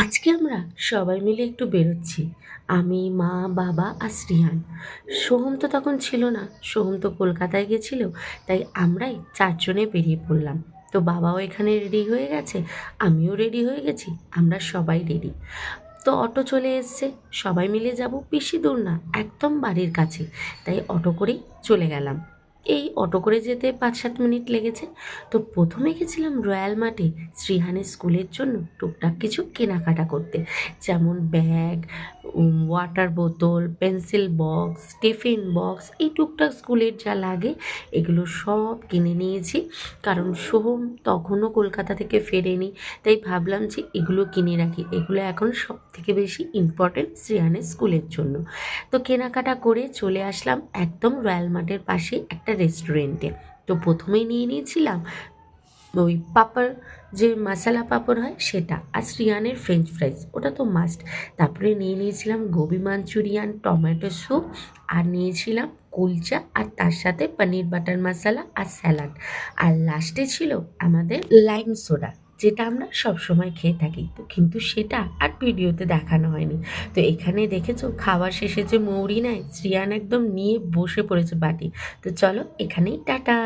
আজকে আমরা সবাই মিলে একটু বেরোচ্ছি। আমি, মা, বাবা আর শ্রিয়ান। সোহম তো তখন ছিল না, সোহম তো কলকাতায় গেছিল। তাই আমরাই চারজনে বেরিয়ে পড়লাম। তো বাবাও এখানে রেডি হয়ে গেছে, আমিও রেডি হয়ে গেছি, আমরা সবাই রেডি। তো অটো চলে এসছে, সবাই মিলে যাব, বেশি দূর না, একদম বাড়ির কাছে। তাই অটো করেই চলে গেলাম। এই অটো করে যেতে 5-7 মিনিট লেগেছে। তো প্রথমে গেছিলাম রয়্যাল মার্টে শ্রীহানের স্কুলের জন্য টুকটাক কিছু কেনাকাটা করতে, যেমন ব্যাগ, ওয়াটার বোতল, পেন্সিল বক্স, টিফিন বক্স, এই টুকটাক স্কুলের যা লাগে এগুলো সব কিনে নিয়েছি। কারণ সোহম তখনও কলকাতা থেকে ফেরেনি, তাই ভাবলাম যে এগুলো কিনে রাখি, এগুলো এখন সব থেকে বেশি ইম্পর্টেন্ট শ্রেয়ানের স্কুলের জন্য। তো কেনাকাটা করে চলে আসলাম একদম রয়্যাল মার্টের পাশে একটা রেস্টুরেন্টে। তো প্রথমেই নিয়ে নিয়েছিলাম ওই পাপড়, যে মশালা পাপড় হয় সেটা, আর শ্রিয়ানের ফ্রেঞ্চ ফ্রাইজ, ওটা তো মাস্ট। তারপরে নিয়ে নিয়েছিলাম গোবি মাঞ্চুরিয়ান, টমেটো স্যুপ, আর নিয়েছিলাম কুলচা, আর তার সাথে পনির বাটার মশালা আর স্যালাড। আর লাস্টে ছিল আমাদের লাইম সোডা, যেটা আমরা সবসময় খেয়ে থাকি। তো কিন্তু সেটা আর ভিডিওতে দেখানো হয়নি। তো এখানে দেখেছো খাওয়ার শেষে যে মৌরি নেয়, শ্রিয়ান একদম নিয়ে বসে পড়েছে বাটি। তো চলো এখানেই টাটা।